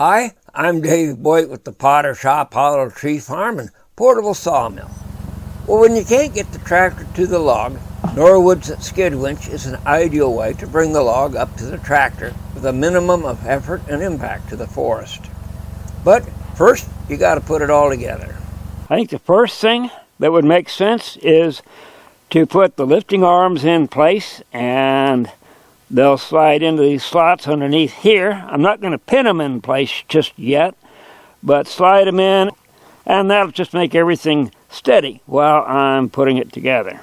Hi, I'm Dave Boyt with the Potter Shop Hollow Tree Farm and Portable Sawmill. Well, when you can't get the tractor to the log, Norwood's Skid-Winch is an ideal way to bring the log up to the tractor with a minimum of effort and impact to the forest. But first, you got to put it all together. I think the first thing that would make sense is to put the lifting arms in place, and they'll slide into these slots underneath here. I'm not going to pin them in place just yet, but slide them in, and that'll just make everything steady while I'm putting it together.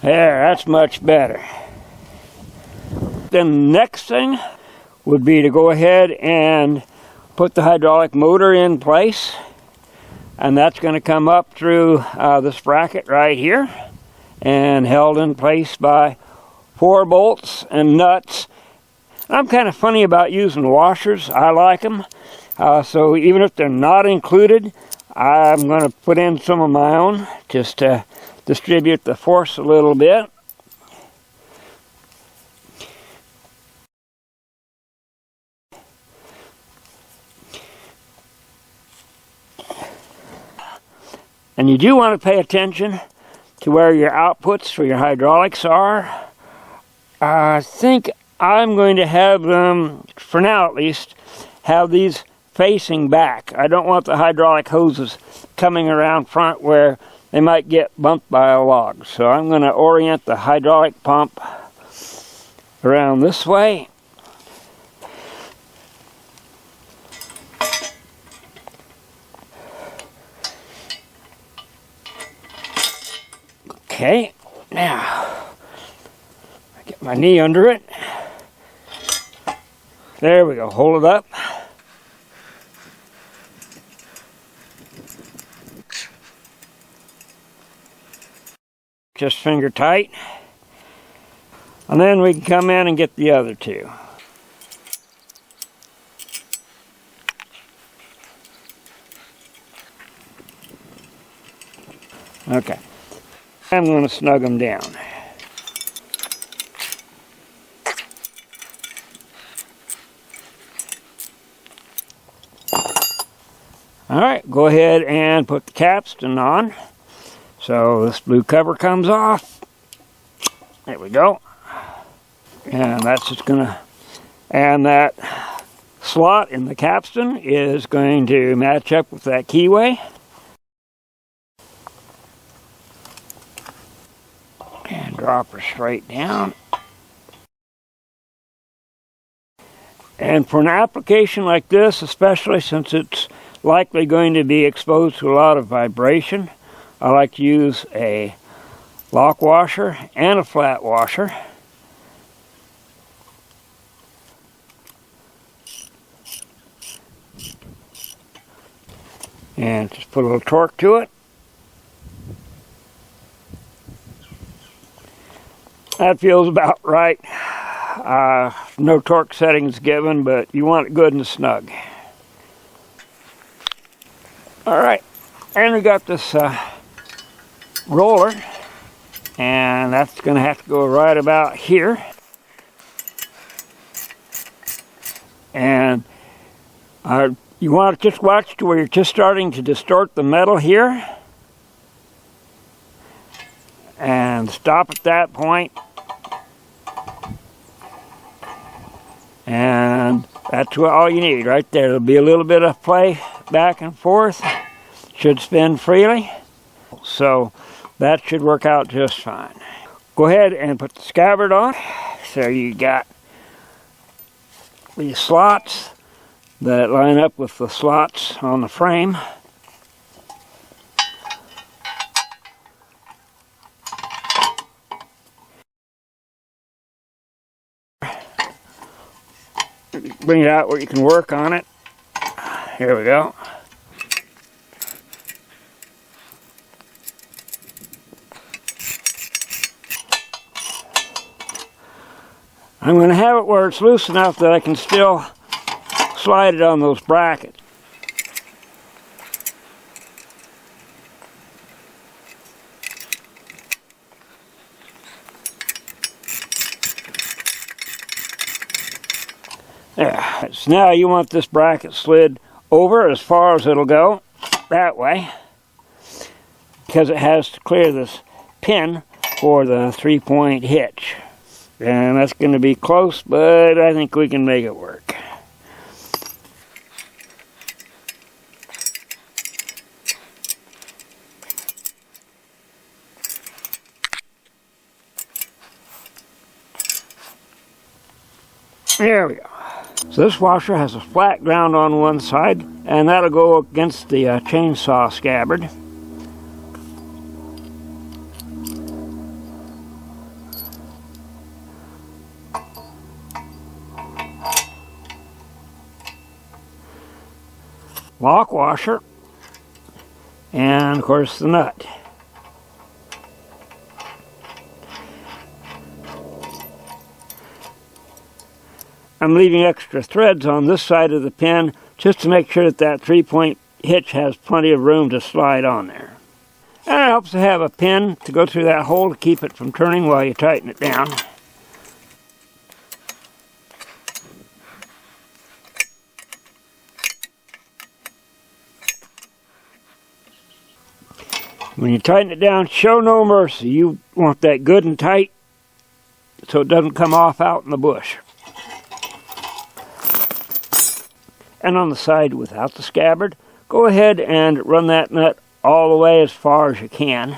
There, that's much better. Then the next thing would be to go ahead and put the hydraulic motor in place, and that's going to come up through this bracket right here and held in place by 4 bolts and nuts. I'm kind of funny about using washers. I like them, so even if they're not included, I'm going to put in some of my own just to distribute the force a little bit. And you do want to pay attention to where your outputs for your hydraulics are. I think I'm going to have them, for now at least, have these facing back. I don't want the hydraulic hoses coming around front where they might get bumped by a log. So I'm going to orient the hydraulic pump around this way. Okay, now get my knee under it. There we go, hold it up. Just finger tight. And then we can come in and get the other two. Okay. I'm going to snug them down. Alright, go ahead and put the capstan on. So this blue cover comes off. There we go. And that's just going to, and that slot in the capstan is going to match up with that keyway. And drop her straight down. And for an application like this, especially since it's likely going to be exposed to a lot of vibration, I like to use a lock washer and a flat washer. And just put a little torque to it. That feels about right. No torque settings given, but you want it good and snug. Alright, and we got this roller, and that's going to have to go right about here. And you want to just watch to where you're just starting to distort the metal here. And stop at that point. And that's all you need right there. There'll be a little bit of play back and forth. Should spin freely. So that should work out just fine. Go ahead and put the scabbard on. So you got these slots that line up with the slots on the frame. Bring it out where you can work on it. Here we go. I'm going to have it where it's loose enough that I can still slide it on those brackets. There. So now you want this bracket slid over as far as it'll go, that way, because it has to clear this pin for the 3-point hitch. And that's going to be close, but I think we can make it work. There we go. So this washer has a flat ground on one side, and that'll go against the chainsaw scabbard. Lock washer, and of course the nut. I'm leaving extra threads on this side of the pin just to make sure that that 3-point hitch has plenty of room to slide on there. And it helps to have a pin to go through that hole to keep it from turning while you tighten it down. When you tighten it down, show no mercy. You want that good and tight so it doesn't come off out in the bush. And on the side without the scabbard, go ahead and run that nut all the way as far as you can.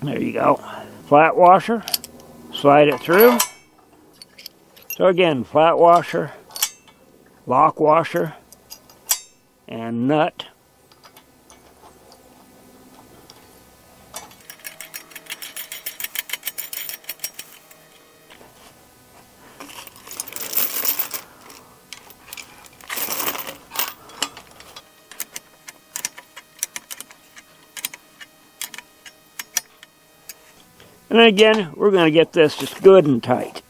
There you go. Flat washer, slide it through. So again, flat washer, lock washer, and nut. And then again, we're going to get this just good and tight.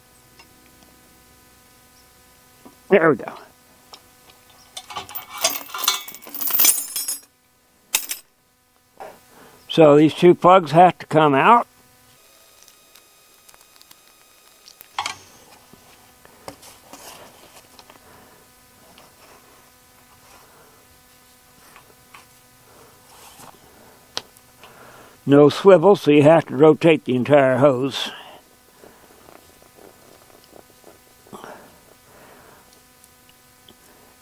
There we go. So these two plugs have to come out. No swivel, so you have to rotate the entire hose.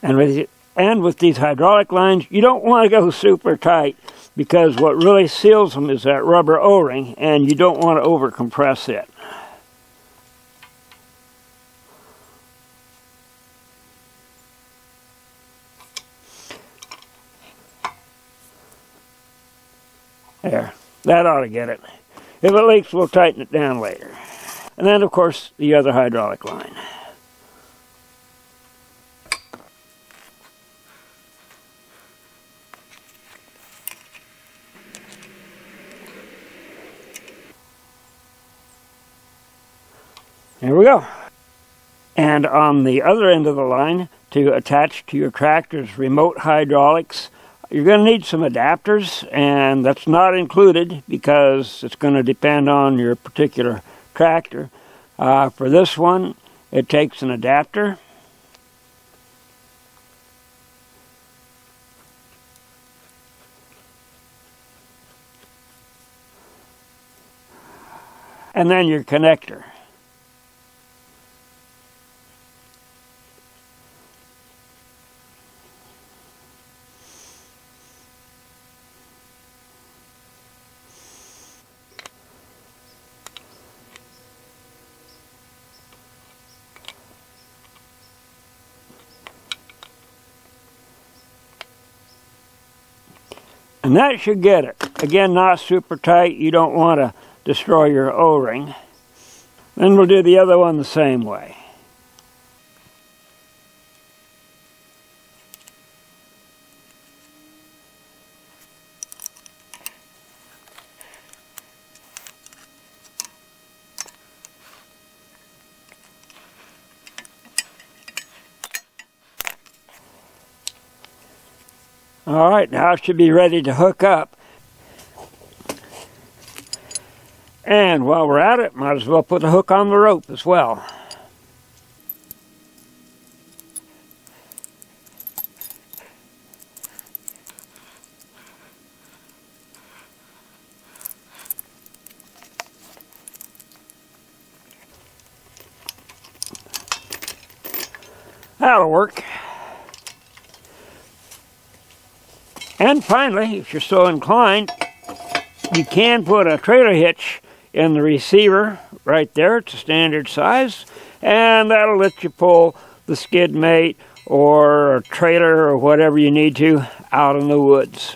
And with these hydraulic lines, you don't want to go super tight because what really seals them is that rubber O-ring, and you don't want to over compress it. There. That ought to get it. If it leaks, we'll tighten it down later. And then, of course, the other hydraulic line. There we go. And on the other end of the line, to attach to your tractor's remote hydraulics, you're going to need some adapters, and that's not included because it's going to depend on your particular tractor. For this one, it takes an adapter. And then your connector. And that should get it. Again, not super tight. You don't want to destroy your O-ring. Then we'll do the other one the same way. Alright, now it should be ready to hook up. And while we're at it, might as well put a hook on the rope as well. That'll work. And finally, if you're so inclined, you can put a trailer hitch in the receiver right there. It's a standard size, and that'll let you pull the skid mate or a trailer or whatever you need to out in the woods.